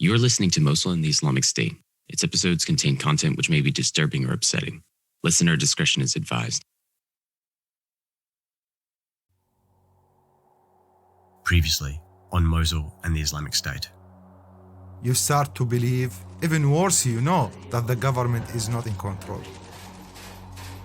You are listening to Mosul and the Islamic State. Its episodes contain content which may be disturbing or upsetting. Listener discretion is advised. Previously on Mosul and the Islamic State. You start to believe, even worse, you know that the government is not in control.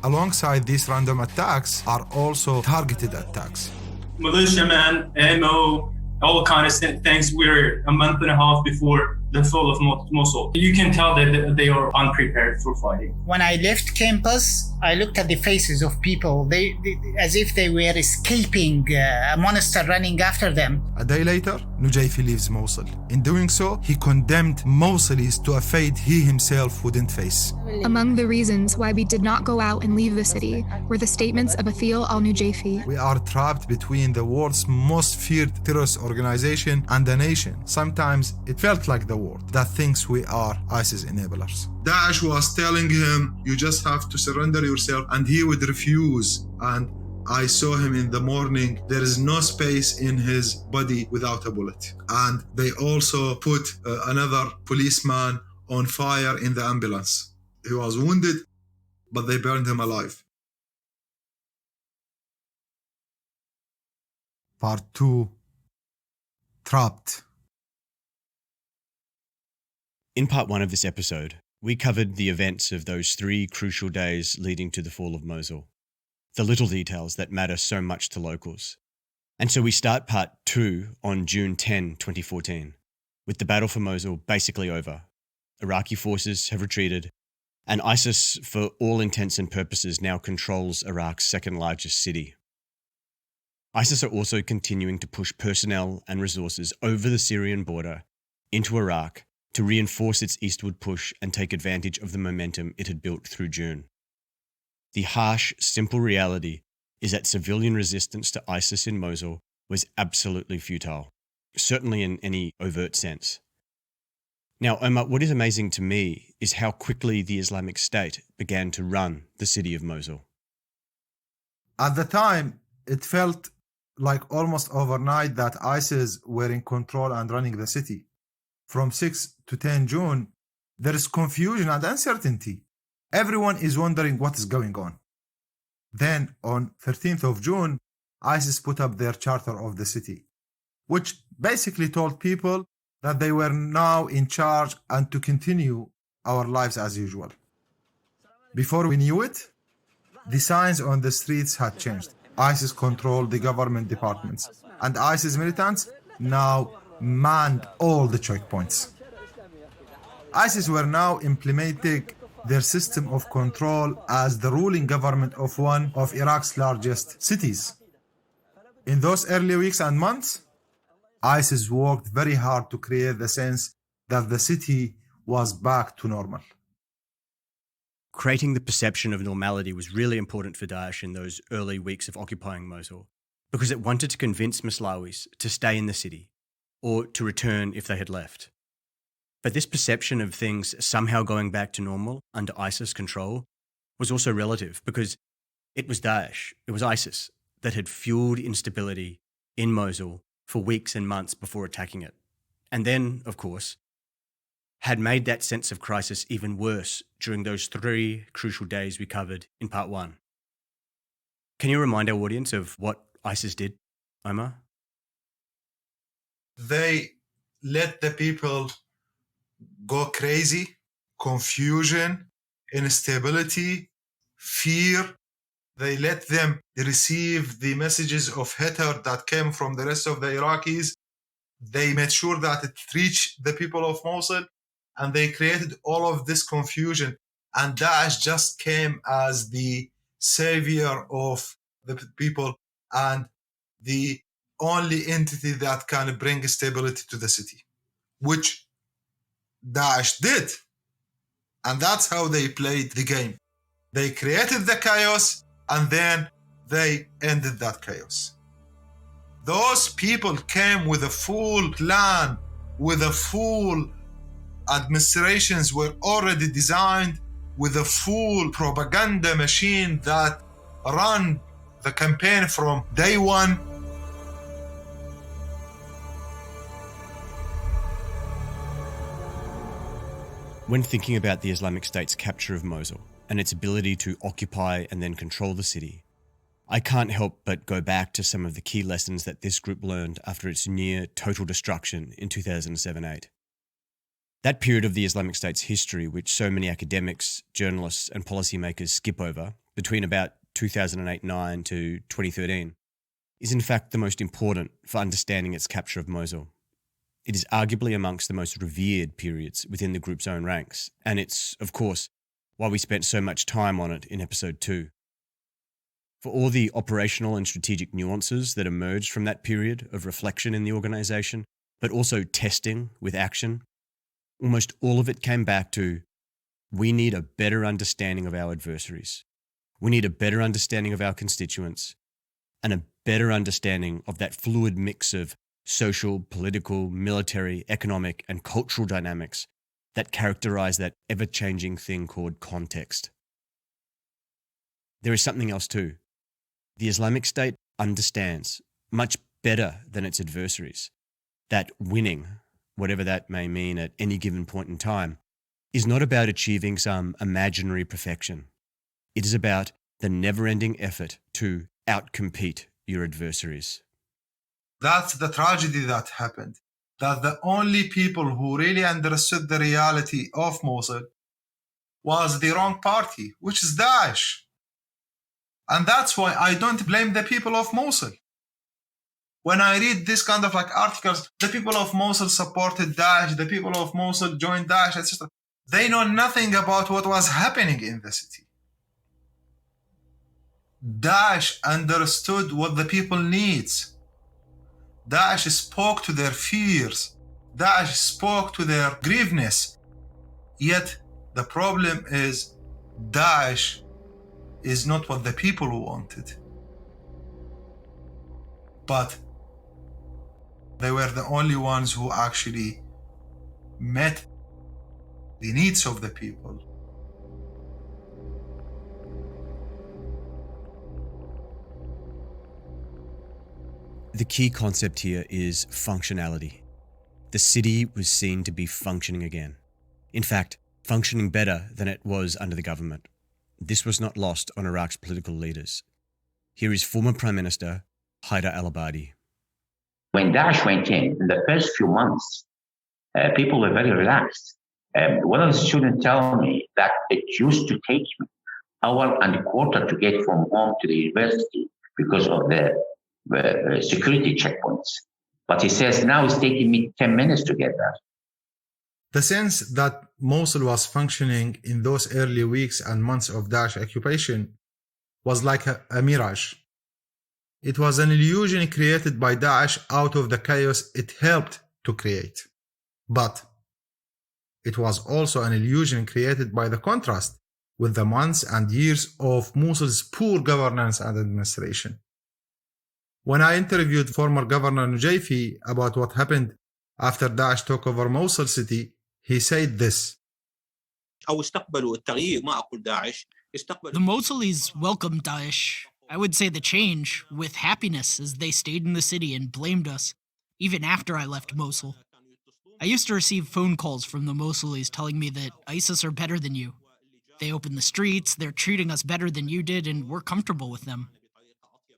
Alongside these random attacks are also targeted attacks. Militiamen, ammo, all kinds of things. We're a month and a half before the fall of Mosul. You can tell that they are unprepared for fighting. When I left campus, I looked at the faces of people, they as if they were escaping a monster running after them. A day later, Nujayfi leaves Mosul. In doing so, he condemned Mosulis to a fate he himself wouldn't face. Among the reasons why we did not go out and leave the city were the statements of Athil al-Nujayfi. We are trapped between the world's most feared terrorist organization and the nation. Sometimes it felt like the world that thinks we are ISIS enablers. Daesh was telling him, you just have to surrender yourself, and he would refuse. And I saw him in the morning. There is no space in his body without a bullet. And they also put another policeman on fire in the ambulance. He was wounded, but they burned him alive. Part 2. Trapped. In part 1 of this episode, we covered the events of those 3 crucial days leading to the fall of Mosul, the little details that matter so much to locals. And so we start part 2 on June 10, 2014, with the battle for Mosul basically over. Iraqi forces have retreated, and ISIS, for all intents and purposes, now controls Iraq's second largest city. ISIS are also continuing to push personnel and resources over the Syrian border into Iraq to reinforce its eastward push and take advantage of the momentum it had built through June. The harsh, simple reality is that civilian resistance to ISIS in Mosul was absolutely futile, certainly in any overt sense. Now, Omar, what is amazing to me is how quickly the Islamic State began to run the city of Mosul. At the time, it felt like almost overnight that ISIS were in control and running the city. From 6 to 10 June, there is confusion and uncertainty. Everyone is wondering what is going on. Then, on 13th of June, ISIS put up their charter of the city, which basically told people that they were now in charge and to continue our lives as usual. Before we knew it, the signs on the streets had changed. ISIS controlled the government departments, and ISIS militants now manned all the checkpoints. ISIS were now implementing their system of control as the ruling government of one of Iraq's largest cities. In those early weeks and months, ISIS worked very hard to create the sense that the city was back to normal. Creating the perception of normality was really important for Daesh in those early weeks of occupying Mosul, because it wanted to convince Moslawis to stay in the city, or to return if they had left. But this perception of things somehow going back to normal under ISIS control was also relative, because it was Daesh, it was ISIS, that had fueled instability in Mosul for weeks and months before attacking it. And then, of course, had made that sense of crisis even worse during those 3 crucial days we covered in part 1. Can you remind our audience of what ISIS did, Omar? They let the people go crazy, confusion, instability, fear. They let them receive the messages of hatred that came from the rest of the Iraqis. They made sure that it reached the people of Mosul, and they created all of this confusion. And Daesh just came as the savior of the people and the only entity that can bring stability to the city, which Daesh did. And that's how they played the game. They created the chaos, and then they ended that chaos. Those people came with a full plan, with a full administrations were already designed, with a full propaganda machine that ran the campaign from day one. When thinking about the Islamic State's capture of Mosul and its ability to occupy and then control the city, I can't help but go back to some of the key lessons that this group learned after its near total destruction in 2007-8. That period of the Islamic State's history, which so many academics, journalists and policymakers skip over, between about 2008-9 to 2013, is in fact the most important for understanding its capture of Mosul. It is arguably amongst the most revered periods within the group's own ranks, and it's, of course, why we spent so much time on it in episode 2. For all the operational and strategic nuances that emerged from that period of reflection in the organisation, but also testing with action, almost all of it came back to, we need a better understanding of our adversaries. We need a better understanding of our constituents and a better understanding of that fluid mix of social, political, military, economic, and cultural dynamics that characterize that ever-changing thing called context. There is something else too. The Islamic State understands, much better than its adversaries, that winning, whatever that may mean at any given point in time, is not about achieving some imaginary perfection. It is about the never-ending effort to outcompete your adversaries. That's the tragedy that happened. That the only people who really understood the reality of Mosul was the wrong party, which is Daesh. And that's why I don't blame the people of Mosul. When I read this kind of articles, the people of Mosul supported Daesh, the people of Mosul joined Daesh, etc. They know nothing about what was happening in the city. Daesh understood what the people needs. Daesh spoke to their fears. Daesh spoke to their grievances. Yet the problem is Daesh is not what the people wanted. But they were the only ones who actually met the needs of the people. The key concept here is functionality. The city was seen to be functioning again. In fact, functioning better than it was under the government. This was not lost on Iraq's political leaders. Here is former Prime Minister Haider al-Abadi. When Daesh went in the first few months, people were very relaxed. One of the students tell me that it used to take me an hour and a quarter to get from home to the university because of the security checkpoints. But he says now it's taking me 10 minutes to get there. The sense that Mosul was functioning in those early weeks and months of Daesh occupation was like a mirage. It was an illusion created by Daesh out of the chaos it helped to create. But it was also an illusion created by the contrast with the months and years of Mosul's poor governance and administration. When I interviewed former Governor Nujayfi about what happened after Daesh took over Mosul city, he said this. The Mosulis welcomed Daesh. I would say the change with happiness as they stayed in the city and blamed us, even after I left Mosul. I used to receive phone calls from the Mosulis telling me that ISIS are better than you. They open the streets, they're treating us better than you did, and we're comfortable with them.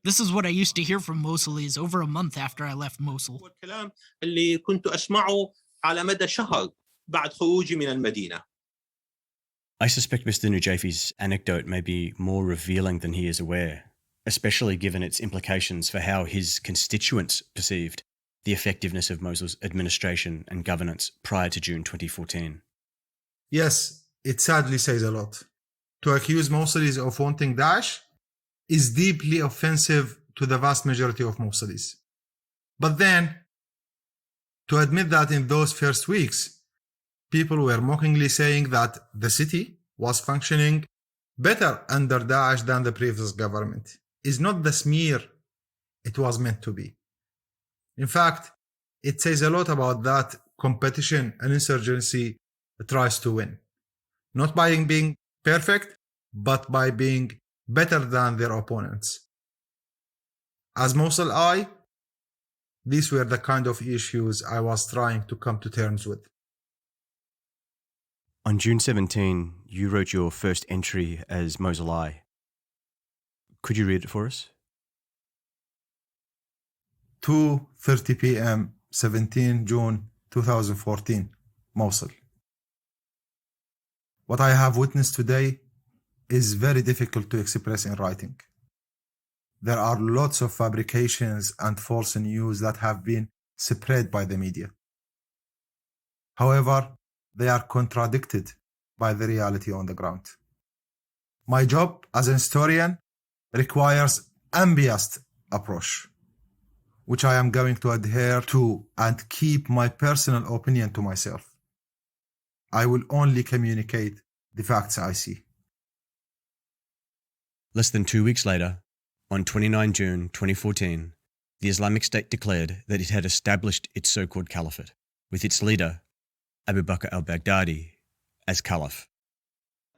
This is what I used to hear from Mosulis over a month after I left Mosul. I suspect Mr. Nujayfi's anecdote may be more revealing than he is aware, especially given its implications for how his constituents perceived the effectiveness of Mosul's administration and governance prior to June 2014. Yes, it sadly says a lot. To accuse Mosulis of wanting Daesh is deeply offensive to the vast majority of Mosulis. But then, to admit that in those first weeks, people were mockingly saying that the city was functioning better under Daesh than the previous government is not the smear it was meant to be. In fact, it says a lot about that competition and insurgency tries to win. Not by being perfect, but by being better than their opponents. As Mosul Eye, these were the kind of issues I was trying to come to terms with. On June 17, you wrote your first entry as Mosul Eye. Could you read it for us? 2:30 p.m. 17 June 2014, Mosul. What I have witnessed today is very difficult to express in writing. There are lots of fabrications and false news that have been spread by the media. However, they are contradicted by the reality on the ground. My job as a historian requires unbiased approach, which I am going to adhere to and keep my personal opinion to myself. I will only communicate the facts I see. Less than 2 weeks later, on 29 June 2014, the Islamic State declared that it had established its so-called caliphate, with its leader, Abu Bakr al-Baghdadi, as caliph.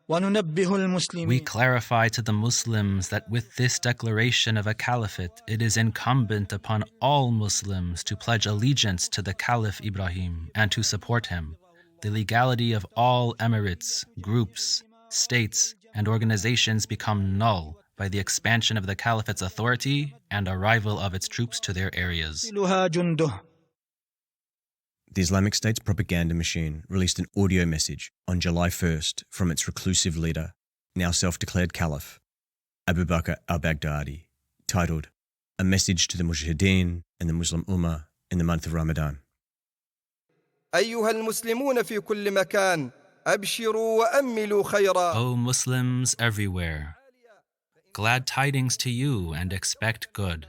We clarify to the Muslims that with this declaration of a caliphate, it is incumbent upon all Muslims to pledge allegiance to the Caliph Ibrahim and to support him. The legality of all emirates, groups, states, and organizations become null by the expansion of the caliphate's authority and arrival of its troops to their areas. The Islamic State's propaganda machine released an audio message on July 1st from its reclusive leader, now self-declared caliph, Abu Bakr al-Baghdadi, titled A Message to the Mujahideen and the Muslim Ummah in the month of Ramadan. أيها المسلمون في كل مكان أبشروا وأملوا خيرا. O Muslims everywhere, glad tidings to you and expect good.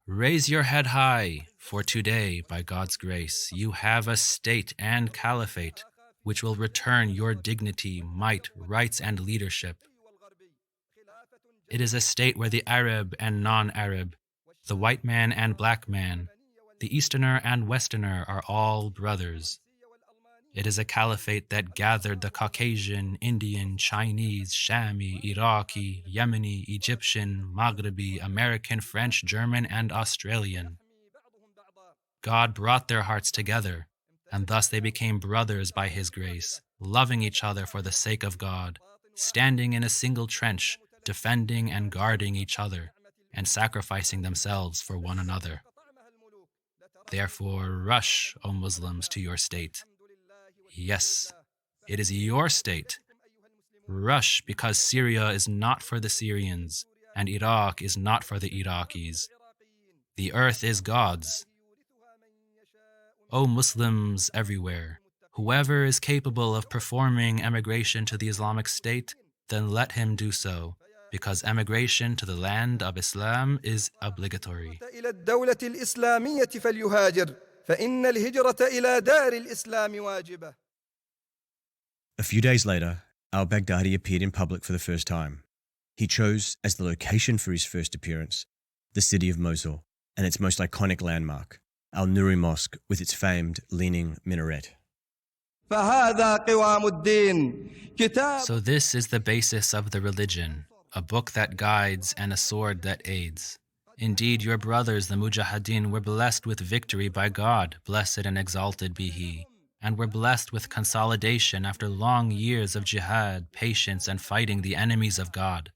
Raise your head high, for today, by God's grace, you have a state and caliphate which will return your dignity, might, rights, and leadership. It is a state where the Arab and non-Arab, the white man and black man, the Easterner and Westerner are all brothers. It is a caliphate that gathered the Caucasian, Indian, Chinese, Shami, Iraqi, Yemeni, Egyptian, Maghrebi, American, French, German, and Australian. God brought their hearts together, and thus they became brothers by His grace, loving each other for the sake of God, standing in a single trench, defending and guarding each other, and sacrificing themselves for one another. Therefore, rush, O Muslims, to your state. Yes, it is your state. Rush, because Syria is not for the Syrians, and Iraq is not for the Iraqis. The earth is God's. O Muslims everywhere, whoever is capable of performing emigration to the Islamic State, then let him do so, because emigration to the land of Islam is obligatory. إلى الدولة الإسلامية فليهاجر فإن الهجرة إلى دار الإسلام واجبة. A few days later, al-Baghdadi appeared in public for the first time. He chose as the location for his first appearance the city of Mosul and its most iconic landmark, Al-Nuri Mosque with its famed leaning minaret. فهذا قوام الدين كتاب. So this is the basis of the religion, a book that guides and a sword that aids. Indeed, your brothers, the Mujahideen, were blessed with victory by God, blessed and exalted be He, and were blessed with consolidation after long years of jihad, patience, and fighting the enemies of God.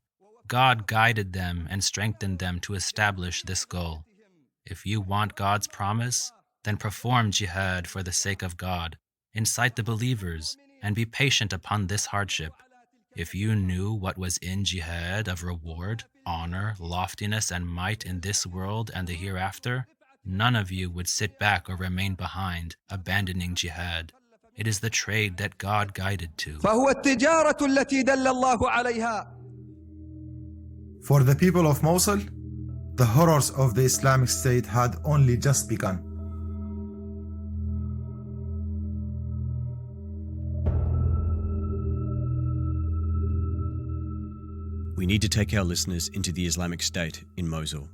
God guided them and strengthened them to establish this goal. If you want God's promise, then perform jihad for the sake of God, incite the believers, and be patient upon this hardship. If you knew what was in jihad of reward, honor, loftiness, and might in this world and the hereafter, none of you would sit back or remain behind, abandoning jihad. It is the trade that God guided to. فهو التجارة التي دل الله عليها. For the people of Mosul, the horrors of the Islamic State had only just begun. We need to take our listeners into the Islamic State in Mosul.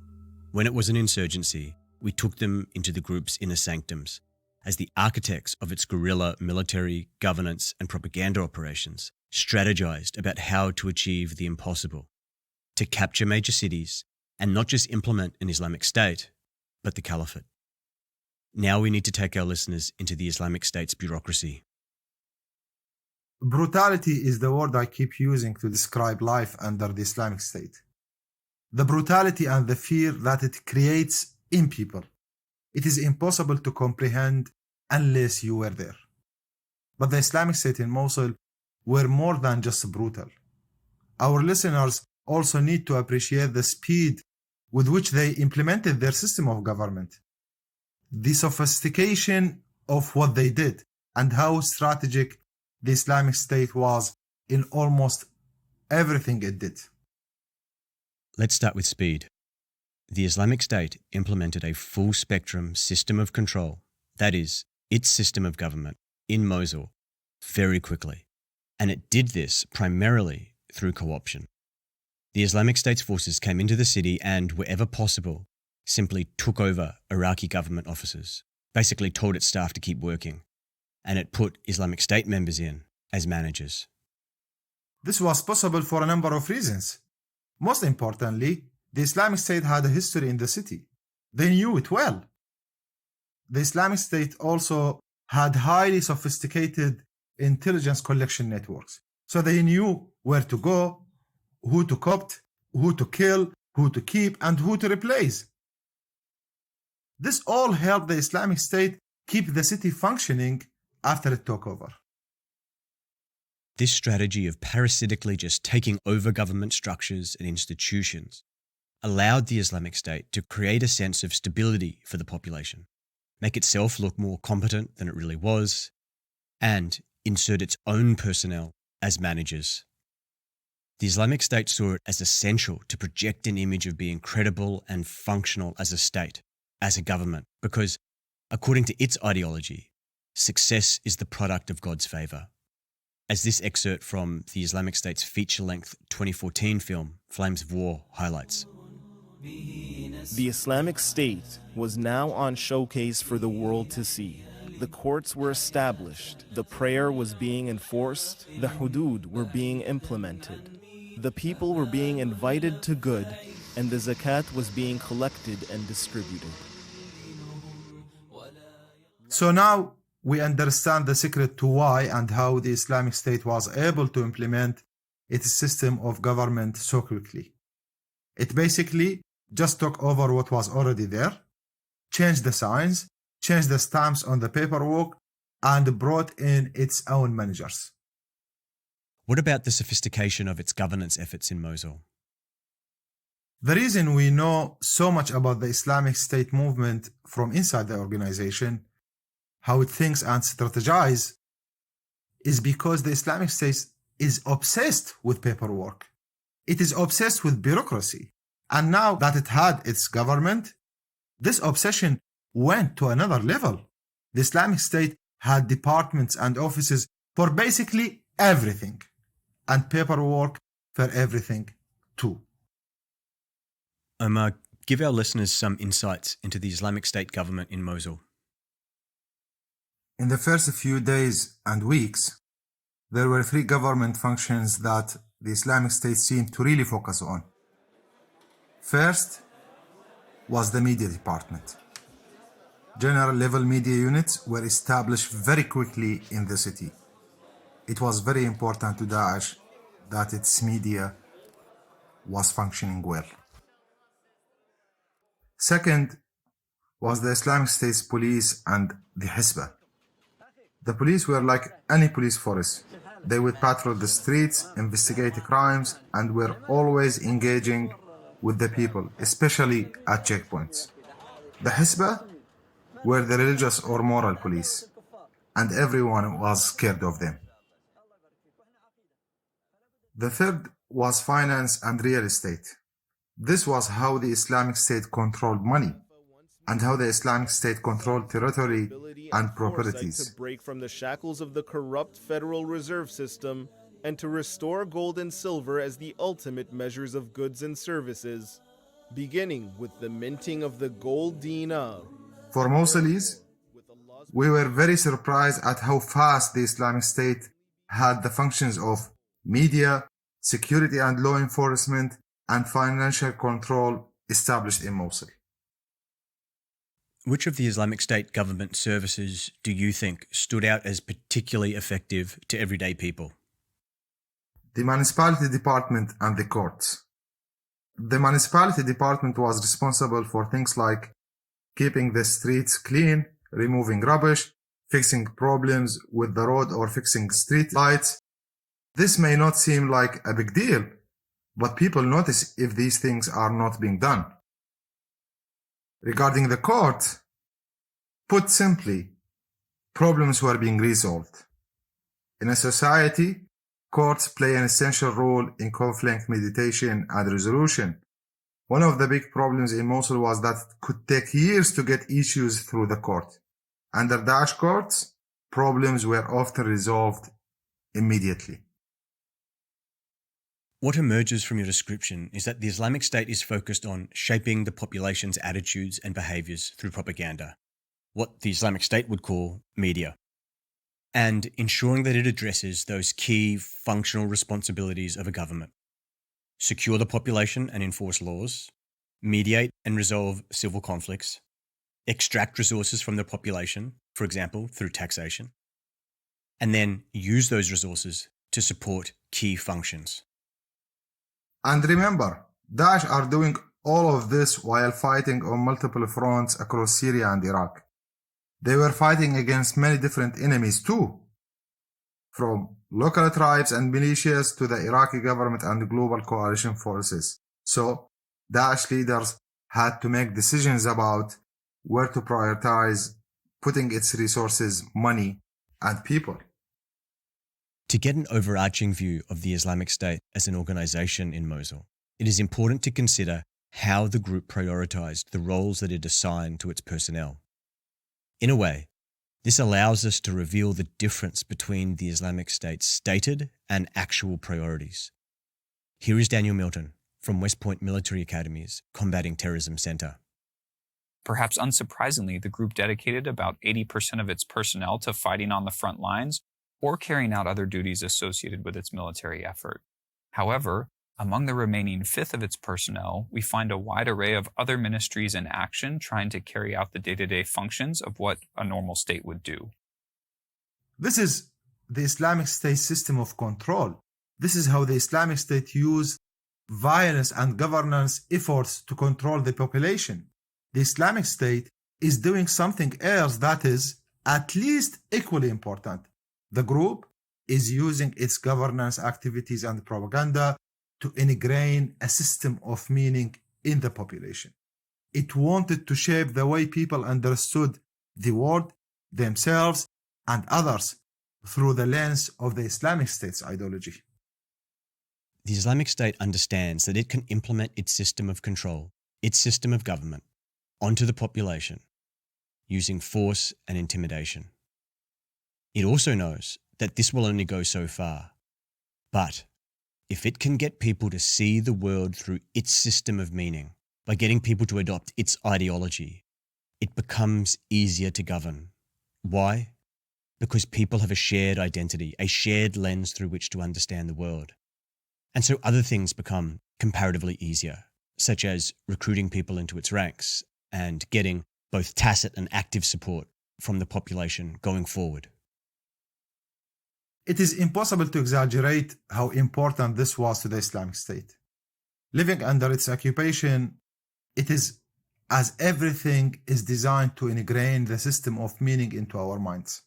When it was an insurgency, we took them into the group's inner sanctums as the architects of its guerrilla military, governance, and propaganda operations strategized about how to achieve the impossible, to capture major cities and not just implement an Islamic State, but the Caliphate. Now we need to take our listeners into the Islamic State's bureaucracy. Brutality is the word I keep using to describe life under the Islamic State. The brutality and the fear that it creates in people. It is impossible to comprehend unless you were there. But the Islamic State in Mosul were more than just brutal. Our listeners also need to appreciate the speed with which they implemented their system of government, the sophistication of what they did, and how strategic the Islamic State was in almost everything it did. Let's start with speed. The Islamic State implemented a full-spectrum system of control, that is, its system of government, in Mosul, very quickly. And it did this primarily through co-option. The Islamic State's forces came into the city and, wherever possible, simply took over Iraqi government offices, basically told its staff to keep working, and it put Islamic State members in as managers. This was possible for a number of reasons. Most importantly, the Islamic State had a history in the city. They knew it well. The Islamic State also had highly sophisticated intelligence collection networks. So they knew where to go, who to co-opt, who to kill, who to keep, and who to replace. This all helped the Islamic State keep the city functioning after it took over. This strategy of parasitically just taking over government structures and institutions allowed the Islamic State to create a sense of stability for the population, make itself look more competent than it really was, and insert its own personnel as managers. The Islamic State saw it as essential to project an image of being credible and functional as a state, as a government, because, according to its ideology, success is the product of God's favour. As this excerpt from the Islamic State's feature-length 2014 film, Flames of War, highlights. The Islamic State was now on showcase for the world to see. The courts were established, the prayer was being enforced, the hudud were being implemented. The people were being invited to good, and the zakat was being collected and distributed. So now we understand the secret to why and how the Islamic State was able to implement its system of government so quickly. It basically just took over what was already there, changed the signs, changed the stamps on the paperwork, and brought in its own managers. What about the sophistication of its governance efforts in Mosul? The reason we know so much about the Islamic State movement from inside the organization, how it thinks and strategizes, is because the Islamic State is obsessed with paperwork. It is obsessed with bureaucracy. And now that it had its government, this obsession went to another level. The Islamic State had departments and offices for basically everything, and paperwork for everything too. Omar, give our listeners some insights into the Islamic State government in Mosul. In the first few days and weeks, there were three government functions that the Islamic State seemed to really focus on. First was the media department. General-level media units were established very quickly in the city. It was very important to Daesh that its media was functioning well. Second was the Islamic State's police and the Hisbah. The police were like any police force. They would patrol the streets, investigate crimes, and were always engaging with the people, especially at checkpoints. The Hisbah were the religious or moral police, and everyone was scared of them. The third was finance and real estate. This was how the Islamic State controlled money, and how the Islamic State controlled territory and properties. To break from the shackles of the corrupt Federal Reserve System and to restore gold and silver as the ultimate measures of goods and services, beginning with the minting of the gold dinar. For Mosulis, we were very surprised at how fast the Islamic State had the functions of media, security and law enforcement, and financial control established in Mosul. Which of the Islamic State government services do you think stood out as particularly effective to everyday people? The municipality department and the courts. The municipality department was responsible for things like keeping the streets clean, removing rubbish, fixing problems with the road or fixing street lights. This may not seem like a big deal, but people notice if these things are not being done. Regarding the court, put simply, problems were being resolved. In a society, courts play an essential role in conflict mediation and resolution. One of the big problems in Mosul was that it could take years to get issues through the court. Under Daesh courts, problems were often resolved immediately. What emerges from your description is that the Islamic State is focused on shaping the population's attitudes and behaviours through propaganda, what the Islamic State would call media, and ensuring that it addresses those key functional responsibilities of a government: secure the population and enforce laws, mediate and resolve civil conflicts, extract resources from the population, for example, through taxation, and then use those resources to support key functions. And remember, Daesh are doing all of this while fighting on multiple fronts across Syria and Iraq. They were fighting against many different enemies too, from local tribes and militias to the Iraqi government and global coalition forces. So, Daesh leaders had to make decisions about where to prioritize putting its resources, money, and people. To get an overarching view of the Islamic State as an organization in Mosul, it is important to consider how the group prioritized the roles that it assigned to its personnel. In a way, this allows us to reveal the difference between the Islamic State's stated and actual priorities. Here is Daniel Milton from West Point Military Academy's Combating Terrorism Center. Perhaps unsurprisingly, the group dedicated about 80% of its personnel to fighting on the front lines or carrying out other duties associated with its military effort. However, among the remaining fifth of its personnel, we find a wide array of other ministries in action trying to carry out the day-to-day functions of what a normal state would do. This is the Islamic State system of control. This is how the Islamic State used violence and governance efforts to control the population. The Islamic State is doing something else that is at least equally important. The group is using its governance activities and propaganda to ingrain a system of meaning in the population. It wanted to shape the way people understood the world, themselves, and others through the lens of the Islamic State's ideology. The Islamic State understands that it can implement its system of control, its system of government, onto the population using force and intimidation. It also knows that this will only go so far. But if it can get people to see the world through its system of meaning, by getting people to adopt its ideology, it becomes easier to govern. Why? Because people have a shared identity, a shared lens through which to understand the world. And so other things become comparatively easier, such as recruiting people into its ranks and getting both tacit and active support from the population going forward. It is impossible to exaggerate how important this was to the Islamic State. Living under its occupation, it is as everything is designed to ingrain the system of meaning into our minds.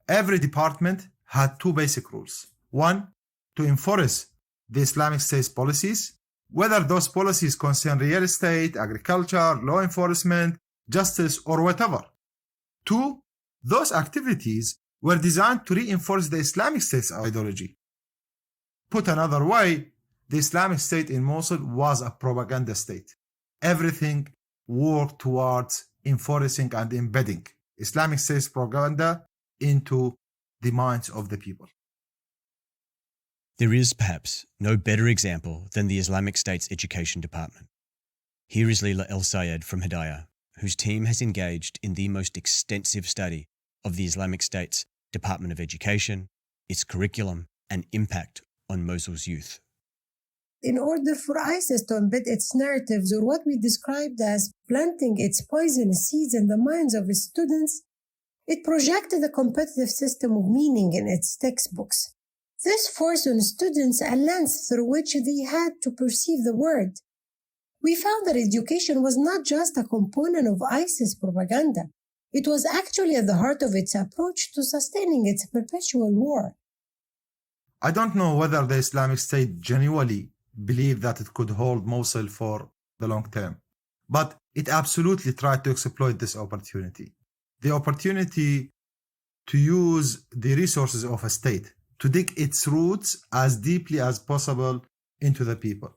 Every department had two basic rules. One, to enforce the Islamic State's policies, whether those policies concern real estate, agriculture, law enforcement, justice, or whatever. Two, those activities were designed to reinforce the Islamic State's ideology. Put another way, the Islamic State in Mosul was a propaganda state. Everything worked towards enforcing and embedding Islamic State's propaganda into the minds of the people. There is perhaps no better example than the Islamic State's education department. Here is Leila El Sayed from Hidayah, whose team has engaged in the most extensive study of the Islamic State's Department of Education, its curriculum, and impact on Mosul's youth. in order for ISIS to embed its narratives, or what we described as planting its poisonous seeds in the minds of its students, it projected a competitive system of meaning in its textbooks. This forced on students a lens through which they had to perceive the world. We found that education was not just a component of ISIS propaganda. It was actually at the heart of its approach to sustaining its perpetual war. I don't know whether the Islamic State genuinely believed that it could hold Mosul for the long term, but it absolutely tried to exploit this opportunity. The opportunity to use the resources of a state, to dig its roots as deeply as possible into the people.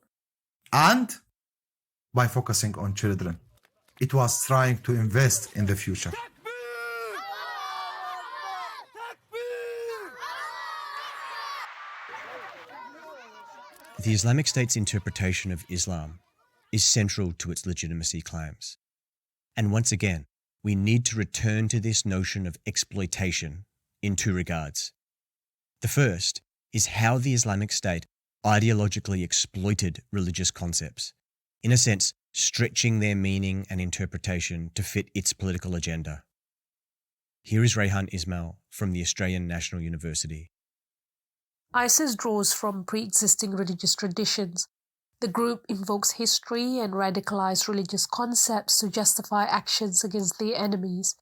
And by focusing on children, it was trying to invest in the future. The Islamic State's interpretation of Islam is central to its legitimacy claims. And once again, we need to return to this notion of exploitation in two regards. The first is how the Islamic State ideologically exploited religious concepts, in a sense, stretching their meaning and interpretation to fit its political agenda. Here is Rehan Ismail from the Australian National University. ISIS draws from pre-existing religious traditions. The group invokes history and radicalized religious concepts to justify actions against their enemies.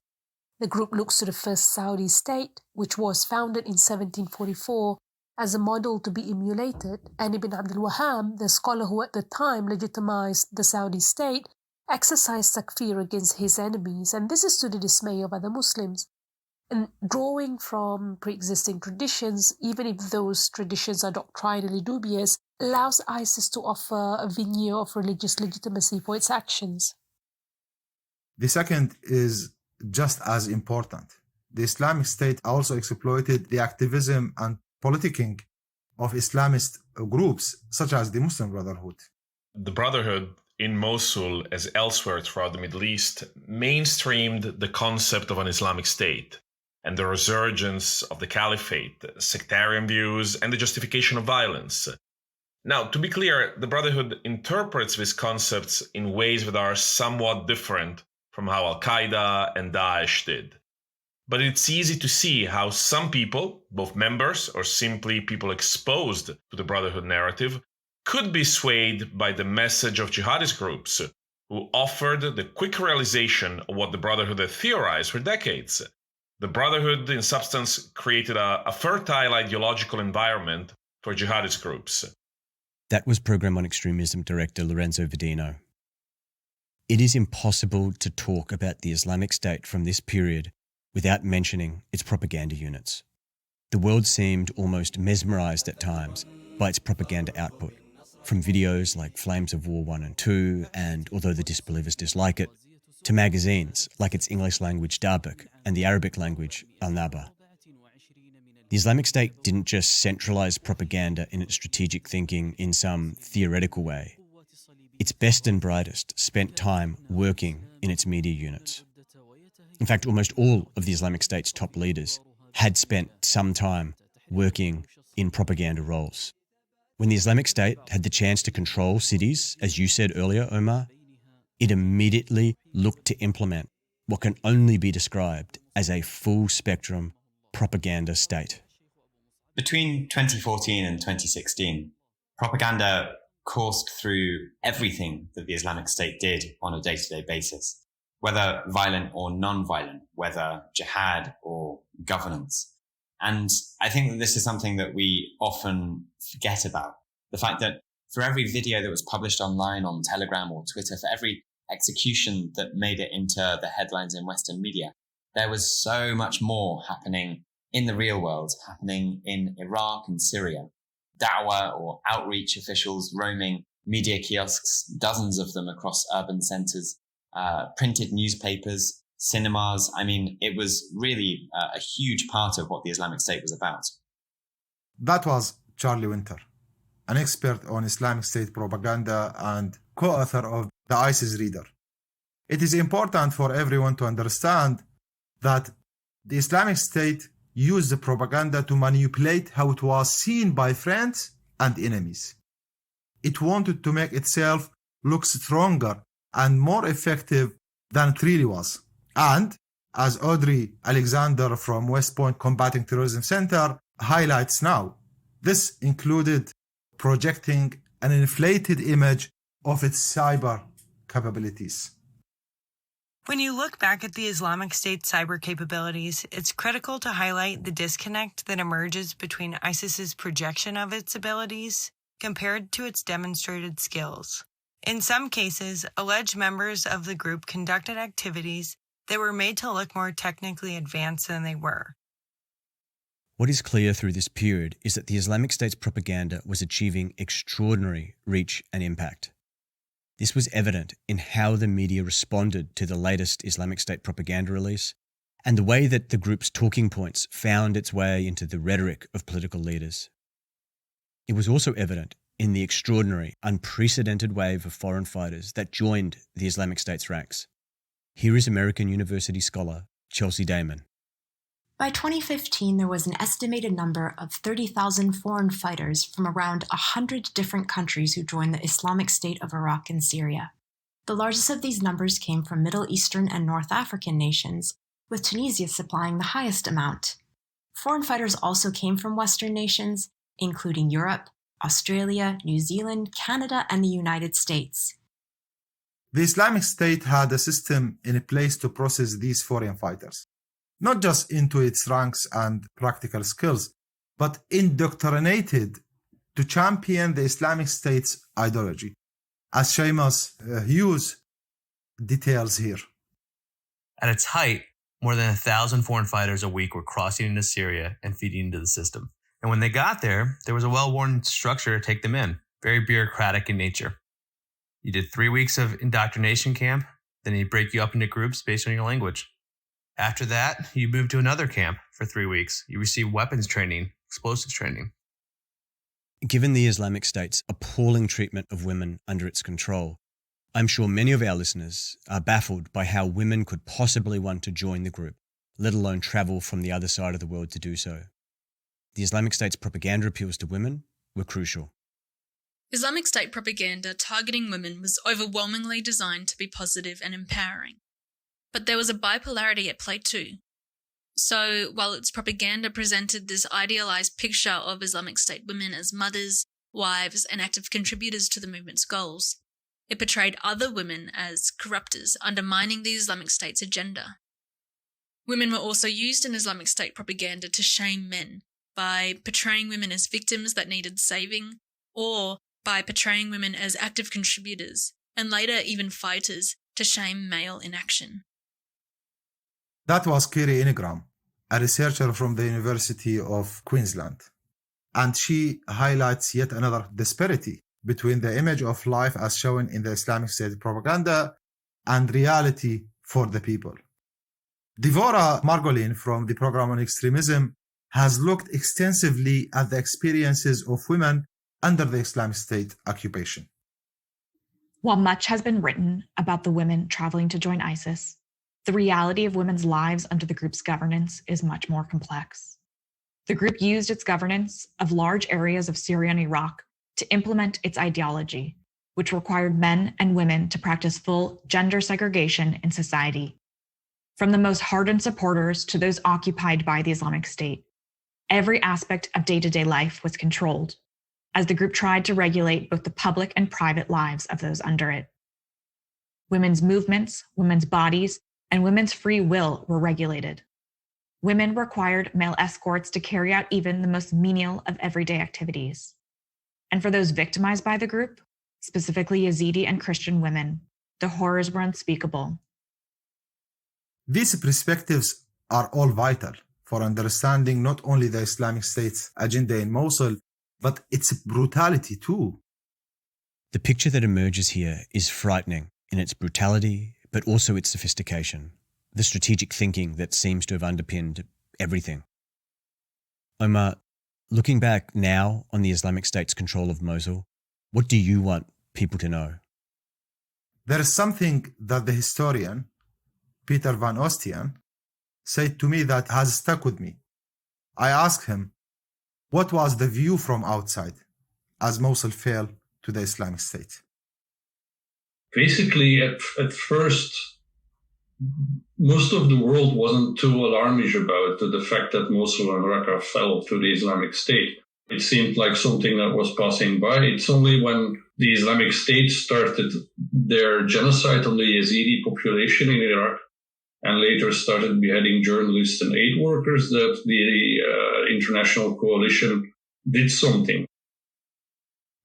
The group looks to the first Saudi state, which was founded in 1744, as a model to be emulated, and Ibn Abdul Wahhab, the scholar who at the time legitimized the Saudi state, exercised takfir against his enemies, and this is to the dismay of other Muslims. And drawing from pre-existing traditions, even if those traditions are doctrinally dubious, allows ISIS to offer a veneer of religious legitimacy for its actions. The second is just as important. The Islamic State also exploited the activism and politicking of Islamist groups such as the Muslim Brotherhood. The Brotherhood in Mosul, as elsewhere throughout the Middle East, mainstreamed the concept of an Islamic State and the resurgence of the caliphate, sectarian views, and the justification of violence. Now, to be clear, the Brotherhood interprets these concepts in ways that are somewhat different from how Al-Qaeda and Daesh did. But it's easy to see how some people, both members or simply people exposed to the Brotherhood narrative, could be swayed by the message of jihadist groups who offered the quick realization of what the Brotherhood had theorized for decades. The Brotherhood, in substance, created a fertile ideological environment for jihadist groups. That was Program on Extremism Director Lorenzo Vedino. It is impossible to talk about the Islamic State from this period without mentioning its propaganda units. The world seemed almost mesmerized at times by its propaganda output, from videos like Flames of War 1 and 2, and Although the Disbelievers Dislike It, to magazines like its English language Darbuk and the Arabic language Al-Naba. The Islamic State didn't just centralize propaganda in its strategic thinking in some theoretical way. Its best and brightest spent time working in its media units. In fact, almost all of the Islamic State's top leaders had spent some time working in propaganda roles. When the Islamic State had the chance to control cities, as you said earlier, Omar, it immediately looked to implement what can only be described as a full-spectrum propaganda state. Between 2014 and 2016, propaganda coursed through everything that the Islamic State did on a day-to-day basis, whether violent or non-violent, whether jihad or governance. And I think that this is something that we often forget about. The fact that for every video that was published online on Telegram or Twitter, for every execution that made it into the headlines in Western media, there was so much more happening in the real world, happening in Iraq and Syria. Da'wah or outreach officials roaming media kiosks, dozens of them across urban centers, printed newspapers, cinemas. I mean, it was really a huge part of what the Islamic State was about. That was Charlie Winter, an expert on Islamic State propaganda and co-author of The ISIS Reader. It is important for everyone to understand that the Islamic State used the propaganda to manipulate how it was seen by friends and enemies. it wanted to make itself look stronger and more effective than it really was. And as Audrey Alexander from West Point Combating Terrorism Center highlights now, this included projecting an inflated image of its cyber capabilities. When you look back at the Islamic State cyber capabilities, it's critical to highlight the disconnect that emerges between ISIS's projection of its abilities compared to its demonstrated skills. In some cases, alleged members of the group conducted activities that were made to look more technically advanced than they were. What is clear through this period is that the Islamic State's propaganda was achieving extraordinary reach and impact. This was evident in how the media responded to the latest Islamic State propaganda release and the way that the group's talking points found its way into the rhetoric of political leaders. It was also evident in the extraordinary, unprecedented wave of foreign fighters that joined the Islamic State's ranks. Here is American University scholar Chelsea Damon. By 2015, there was an estimated number of 30,000 foreign fighters from around 100 different countries who joined the Islamic State of Iraq and Syria. The largest of these numbers came from Middle Eastern and North African nations, with Tunisia supplying the highest amount. Foreign fighters also came from Western nations, including Europe, Australia, New Zealand, Canada, and the United States. The Islamic State had a system in place to process these foreign fighters, not just into its ranks and practical skills, but indoctrinated to champion the Islamic State's ideology, as Seamus Hughes details here. At its height, more than 1,000 foreign fighters a week were crossing into Syria and feeding into the system. And when they got there, there was a well-worn structure to take them in, very bureaucratic in nature. You did 3 weeks of indoctrination camp, then he'd break you up into groups based on your language. After that, you moved to another camp for 3 weeks. You received weapons training, explosives training. Given the Islamic State's appalling treatment of women under its control, I'm sure many of our listeners are baffled by how women could possibly want to join the group, let alone travel from the other side of the world to do so. The Islamic State's propaganda appeals to women were crucial. Islamic State propaganda targeting women was overwhelmingly designed to be positive and empowering. But there was a bipolarity at play too. So, while its propaganda presented this idealized picture of Islamic State women as mothers, wives, and active contributors to the movement's goals, it portrayed other women as corruptors, undermining the Islamic State's agenda. Women were also used in Islamic State propaganda to shame men, by portraying women as victims that needed saving, or by portraying women as active contributors, and later even fighters, to shame male inaction. That was Kiri Ingram, a researcher from the University of Queensland. And she highlights yet another disparity between the image of life as shown in the Islamic State propaganda and reality for the people. Devorah Margolin from the Program on Extremism has looked extensively at the experiences of women under the Islamic State occupation. While much has been written about the women traveling to join ISIS, the reality of women's lives under the group's governance is much more complex. The group used its governance of large areas of Syria and Iraq to implement its ideology, which required men and women to practice full gender segregation in society. From the most hardened supporters to those occupied by the Islamic State, every aspect of day-to-day life was controlled, as the group tried to regulate both the public and private lives of those under it. Women's movements, women's bodies, and women's free will were regulated. Women required male escorts to carry out even the most menial of everyday activities. And for those victimized by the group, specifically Yazidi and Christian women, the horrors were unspeakable. These perspectives are all vital for understanding not only the Islamic State's agenda in Mosul, but its brutality too. The picture that emerges here is frightening in its brutality, but also its sophistication, the strategic thinking that seems to have underpinned everything. Omar, looking back now on the Islamic State's control of Mosul, what do you want people to know? There is something that the historian, Peter Van Ostian, said to me that has stuck with me. I asked him, what was the view from outside as Mosul fell to the Islamic State? Basically, at first, most of the world wasn't too alarmish about the fact that Mosul and Raqqa fell to the Islamic State. It seemed like something that was passing by. It's only when the Islamic State started their genocide on the Yazidi population in Iraq and later started beheading journalists and aid workers that the international coalition did something.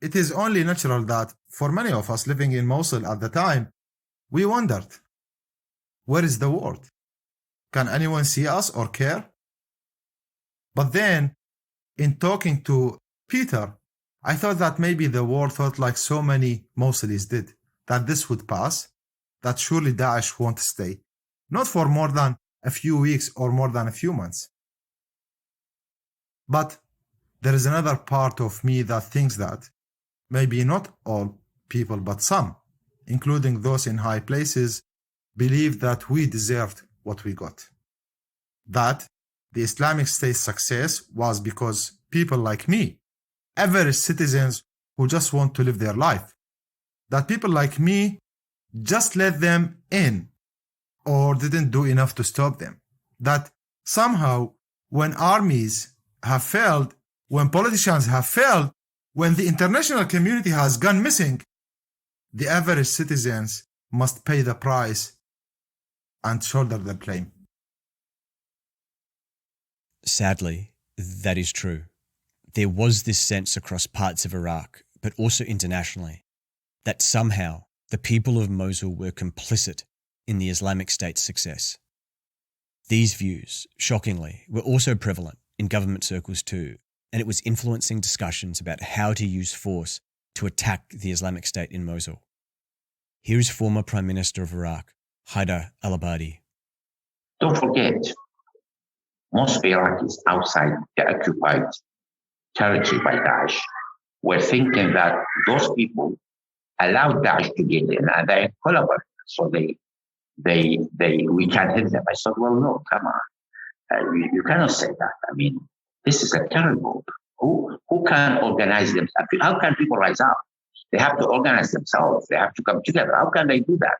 It is only natural that for many of us living in Mosul at the time, we wondered, where is the world? Can anyone see us or care? But then, in talking to Peter, I thought that maybe the world thought like so many Mosulis did, that this would pass, that surely Daesh won't stay, not for more than a few weeks or more than a few months. But there is another part of me that thinks that maybe not all people, but some, including those in high places, believe that we deserved what we got. That the Islamic State's success was because people like me, average citizens who just want to live their life, that people like me just let them in or didn't do enough to stop them. That somehow when armies have failed, when politicians have failed, when the international community has gone missing, the average citizens must pay the price and shoulder the blame. Sadly, that is true. There was this sense across parts of Iraq, but also internationally, that somehow the people of Mosul were complicit in the Islamic State's success. These views, shockingly, were also prevalent in government circles too, and it was influencing discussions about how to use force to attack the Islamic State in Mosul. Here is former Prime Minister of Iraq, Haider al-Abadi. Don't forget, most Iraqis outside the occupied territory by Daesh were thinking that those people allowed Daesh to get in and they collaborated, so we can hit them. I said, well, no, come on. You cannot say that. I mean, this is a terrible. Who can organize themselves? How can people rise up? They have to organize themselves. They have to come together. How can they do that?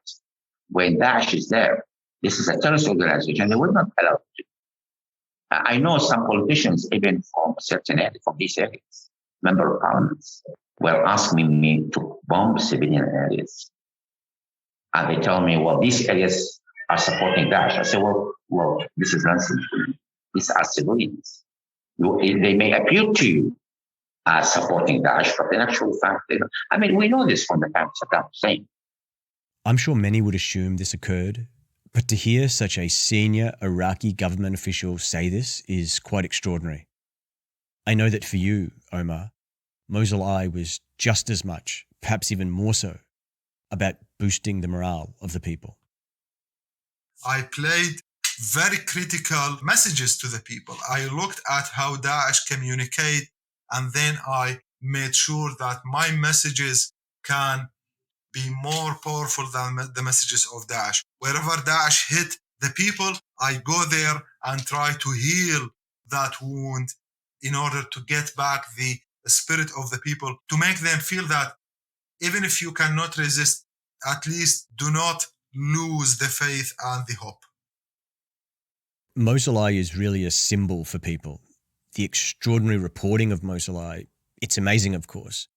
When Daesh is there, this is a terrorist organization. They were not allowed to. I know some politicians, even from certain areas, from these areas, member of parliaments, were asking me to bomb civilian areas. And they tell me, well, these areas are supporting Daesh. I say, well, this is nonsense. These are civilians. They may appear to you as supporting Daesh, but in actual fact, we know this from the time Saddam Hussein. I'm sure many would assume this occurred, but to hear such a senior Iraqi government official say this is quite extraordinary. I know that for you, Omar, Mosul Eye was just as much, perhaps even more so, about boosting the morale of the people. I played very critical messages to the people. I looked at how Daesh communicate, and then I made sure that my messages can be more powerful than the messages of Daesh. Wherever Daesh hit the people, I go there and try to heal that wound in order to get back the spirit of the people, to make them feel that even if you cannot resist, at least do not lose the faith and the hope. Mosul Eye is really a symbol for people. The extraordinary reporting of Mosul Eye, it's amazing, of course.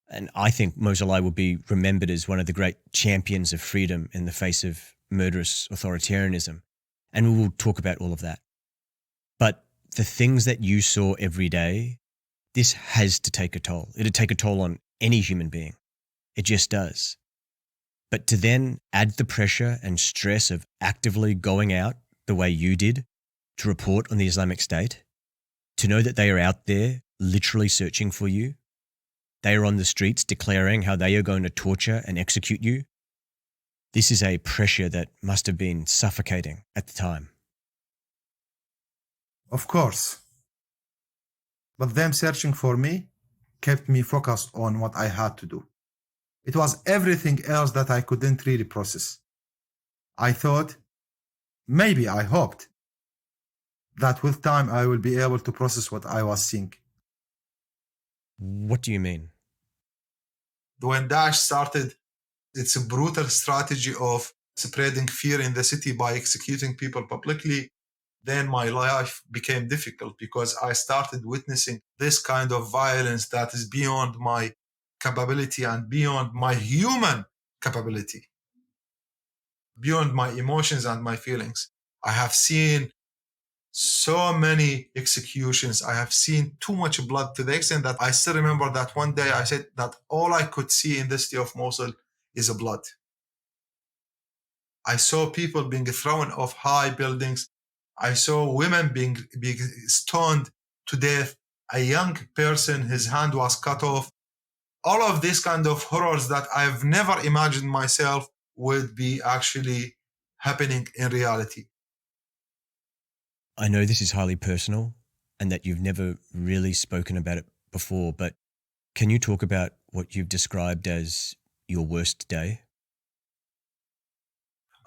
And I think Mosul Eye will be remembered as one of the great champions of freedom in the face of murderous authoritarianism. And we will talk about all of that. But the things that you saw every day, this has to take a toll. It'll take a toll on any human being. It just does. But to then add the pressure and stress of actively going out the way you did to report on the Islamic State, to know that they are out there literally searching for you, they are on the streets declaring how they are going to torture and execute you, this is a pressure that must have been suffocating at the time. Of course. But them searching for me kept me focused on what I had to do. It was everything else that I couldn't really process. I thought, maybe I hoped, that with time I will be able to process what I was seeing. What do you mean? when Daesh started its brutal strategy of spreading fear in the city by executing people publicly, then my life became difficult because I started witnessing this kind of violence that is beyond my capability and beyond my human capability, beyond my emotions and my feelings. I have seen so many executions. I have seen too much blood to the extent that I still remember that one day I said that all I could see in the city of Mosul is blood. I saw people being thrown off high buildings. I saw women being stoned to death. A young person, his hand was cut off. All of these kind of horrors that I've never imagined myself would be actually happening in reality. I know this is highly personal and that you've never really spoken about it before, but can you talk about what you've described as your worst day?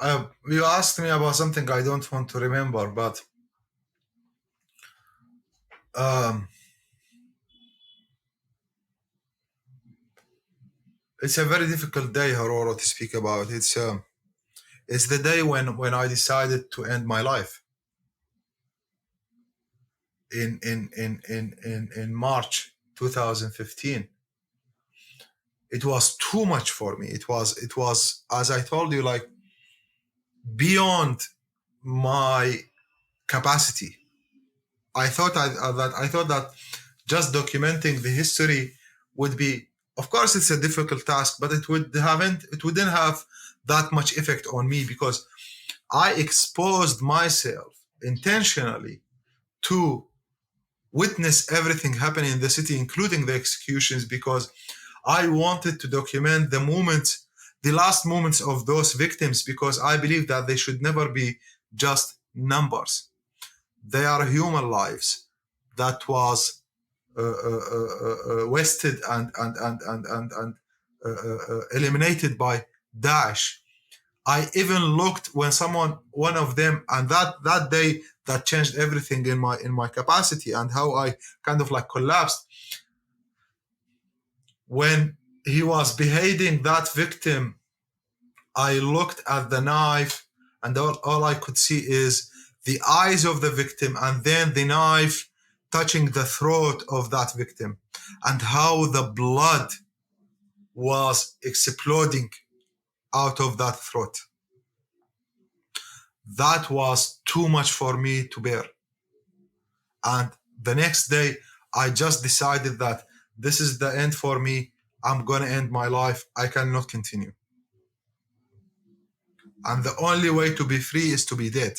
You asked me about something I don't want to remember, but it's a very difficult day, Haroro, to speak about. It's the day when I decided to end my life in March 2015. It was too much for me. It was, as I told you, like beyond my capacity. I thought that just documenting the history would be, of course, it's a difficult task, but it wouldn't have that much effect on me because I exposed myself intentionally to witness everything happening in the city, including the executions, because I wanted to document the last moments of those victims, because I believe that they should never be just numbers. They are human lives that was wasted and eliminated by Daesh. I even looked when one of them, and that day that changed everything in my capacity and how I kind of like collapsed. When he was beheading that victim, I looked at the knife and all I could see is the eyes of the victim and then the knife touching the throat of that victim and how the blood was exploding out of that throat. That was too much for me to bear. And the next day, I just decided that this is the end for me. I'm going to end my life. I cannot continue. And the only way to be free is to be dead.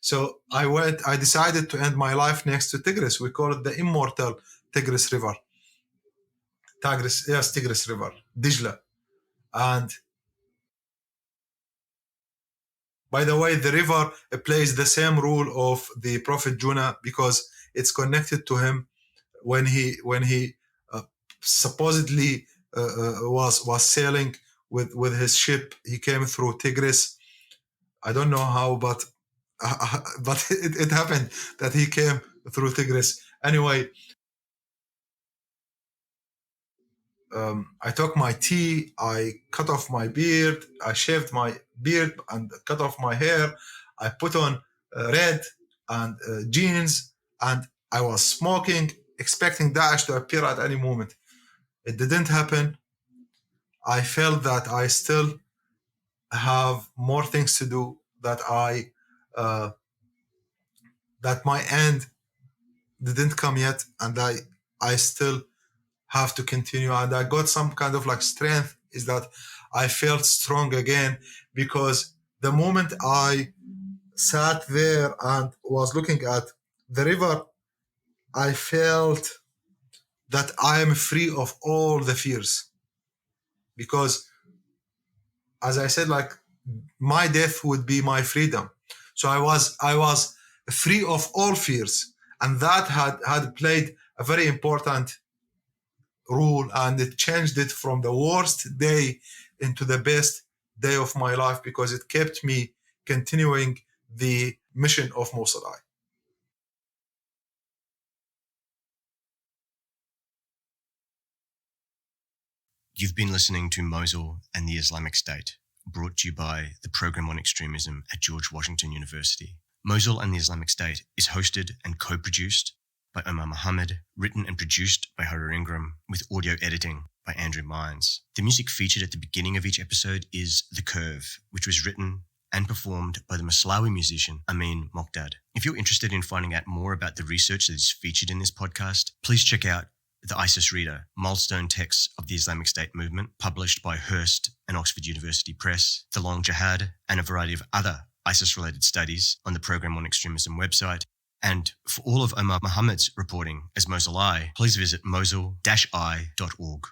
So I decided to end my life next to Tigris. We call it the immortal Tigris River. Tigris River, Dijla. And by the way, the river plays the same rule of the Prophet Jonah because it's connected to him when he supposedly was sailing with his ship. He came through Tigris. I don't know how, but it happened that he came through Tigris. Anyway, I took my tea, I cut off my beard, I shaved my beard and cut off my hair. I put on red and jeans, and I was smoking, expecting Daesh to appear at any moment. It didn't happen. I felt that I still have more things to do, that that my end didn't come yet, and I still have to continue. And I got some kind of like strength, is that I felt strong again, because the moment I sat there and was looking at the river, I felt that I am free of all the fears. Because as I said, like my death would be my freedom. So I was free of all fears. And that had played a very important rule, and it changed it from the worst day into the best day of my life, because it kept me continuing the mission of Mosul. You've been listening to Mosul and the Islamic State, brought to you by the Program on Extremism at George Washington University. Mosul and the Islamic State is hosted and co-produced by Omar Mohammed, written and produced by Haroon Ingram, with audio editing by Andrew Mines. The music featured at the beginning of each episode is The Curve, which was written and performed by the Maslawi musician Amin Mokdad. If you're interested in finding out more about the research that is featured in this podcast, please check out The ISIS Reader, Milestone Texts of the Islamic State Movement, published by Hearst and Oxford University Press, The Long Jihad, and a variety of other ISIS-related studies on the Program on Extremism website. And for all of Omar Mohammed's reporting as Mosul Eye, please visit mosul-i.org.